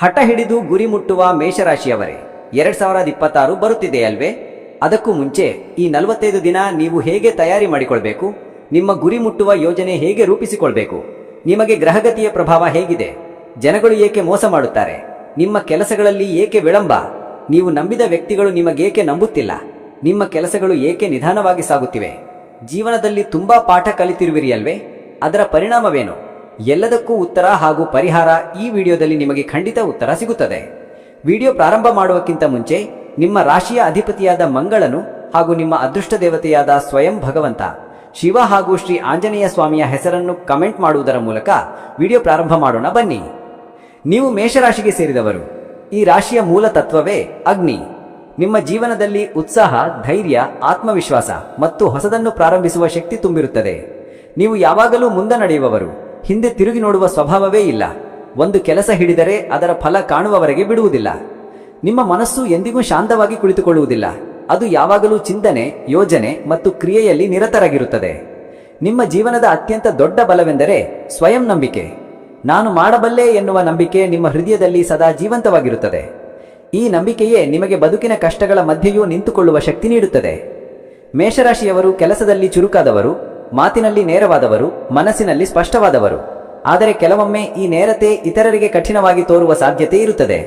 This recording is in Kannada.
ಹಠ ಹಿಡಿದು ಗುರಿ ಮುಟ್ಟುವ ಮೇಷರಾಶಿಯವರೇ, 2026 ಬರುತ್ತಿದೆಯಲ್ವೇ? ಅದಕ್ಕೂ ಮುಂಚೆ ಈ 45 ದಿನ ನೀವು ಹೇಗೆ ತಯಾರಿ ಮಾಡಿಕೊಳ್ಬೇಕು, ನಿಮ್ಮ ಗುರಿ ಮುಟ್ಟುವ ಯೋಜನೆ ಹೇಗೆ ರೂಪಿಸಿಕೊಳ್ಬೇಕು, ನಿಮಗೆ ಗ್ರಹಗತಿಯ ಪ್ರಭಾವ ಹೇಗಿದೆ, ಜನಗಳು ಏಕೆ ಮೋಸ ಮಾಡುತ್ತಾರೆ, ನಿಮ್ಮ ಕೆಲಸಗಳಲ್ಲಿ ಏಕೆ ವಿಳಂಬ, ನೀವು ನಂಬಿದ ವ್ಯಕ್ತಿಗಳು ನಿಮಗೇಕೆ ನಂಬುತ್ತಿಲ್ಲ, ನಿಮ್ಮ ಕೆಲಸಗಳು ಏಕೆ ನಿಧಾನವಾಗಿ ಸಾಗುತ್ತಿವೆ, ಜೀವನದಲ್ಲಿ ತುಂಬಾ ಪಾಠ ಕಲಿತಿರುವಿರಿ ಅಲ್ವೇ? ಅದರ ಪರಿಣಾಮವೇನು? ಎಲ್ಲದಕ್ಕೂ ಉತ್ತರ ಹಾಗೂ ಪರಿಹಾರ ಈ ವಿಡಿಯೋದಲ್ಲಿ ನಿಮಗೆ ಖಂಡಿತ ಉತ್ತರ ಸಿಗುತ್ತದೆ. ವಿಡಿಯೋ ಪ್ರಾರಂಭ ಮಾಡುವಕ್ಕಿಂತ ಮುಂಚೆ ನಿಮ್ಮ ರಾಶಿಯ ಅಧಿಪತಿಯಾದ ಮಂಗಳನು ಹಾಗೂ ನಿಮ್ಮ ಅದೃಷ್ಟ ದೇವತೆಯಾದ ಸ್ವಯಂ ಭಗವಂತ ಶಿವ ಹಾಗೂ ಶ್ರೀ ಆಂಜನೇಯ ಸ್ವಾಮಿಯ ಹೆಸರನ್ನು ಕಮೆಂಟ್ ಮಾಡುವುದರ ಮೂಲಕ ವಿಡಿಯೋ ಪ್ರಾರಂಭ ಮಾಡೋಣ ಬನ್ನಿ. ನೀವು ಮೇಷರಾಶಿಗೆ ಸೇರಿದವರು. ಈ ರಾಶಿಯ ಮೂಲ ತತ್ವವೇ ಅಗ್ನಿ. ನಿಮ್ಮ ಜೀವನದಲ್ಲಿ ಉತ್ಸಾಹ, ಧೈರ್ಯ, ಆತ್ಮವಿಶ್ವಾಸ ಮತ್ತು ಹೊಸದನ್ನು ಪ್ರಾರಂಭಿಸುವ ಶಕ್ತಿ ತುಂಬಿರುತ್ತದೆ. ನೀವು ಯಾವಾಗಲೂ ಮುಂದೆ ನಡೆಯುವವರು, ಹಿಂದೆ ತಿರುಗಿ ನೋಡುವ ಸ್ವಭಾವವೇ ಇಲ್ಲ. ಒಂದು ಕೆಲಸ ಹಿಡಿದರೆ ಅದರ ಫಲ ಕಾಣುವವರೆಗೆ ಬಿಡುವುದಿಲ್ಲ. ನಿಮ್ಮ ಮನಸ್ಸು ಎಂದಿಗೂ ಶಾಂತವಾಗಿ ಕುಳಿತುಕೊಳ್ಳುವುದಿಲ್ಲ. ಅದು ಯಾವಾಗಲೂ ಚಿಂತನೆ, ಯೋಜನೆ ಮತ್ತು ಕ್ರಿಯೆಯಲ್ಲಿ ನಿರತರಾಗಿರುತ್ತದೆ. ನಿಮ್ಮ ಜೀವನದ ಅತ್ಯಂತ ದೊಡ್ಡ ಬಲವೆಂದರೆ ಸ್ವಯಂ ನಂಬಿಕೆ. ನಾನು ಮಾಡಬಲ್ಲೆ ಎನ್ನುವ ನಂಬಿಕೆ ನಿಮ್ಮ ಹೃದಯದಲ್ಲಿ ಸದಾ ಜೀವಂತವಾಗಿರುತ್ತದೆ. ಈ ನಂಬಿಕೆಯೇ ನಿಮಗೆ ಬದುಕಿನ ಕಷ್ಟಗಳ ಮಧ್ಯೆಯೂ ನಿಂತುಕೊಳ್ಳುವ ಶಕ್ತಿ ನೀಡುತ್ತದೆ. ಮೇಷರಾಶಿಯವರು ಕೆಲಸದಲ್ಲಿ ಚುರುಕಾದವರು, ಮಾತಿನಲ್ಲಿ ನೇರವಾದವರು, ಮನಸ್ಸಿನಲ್ಲಿ ಸ್ಪಷ್ಟವಾದವರು. ಆದರೆ ಕೆಲವೊಮ್ಮೆ ಈ ನೇರತೆ ಇತರರಿಗೆ ಕಠಿಣವಾಗಿ ತೋರುವ ಸಾಧ್ಯತೆ ಇರುತ್ತದೆ.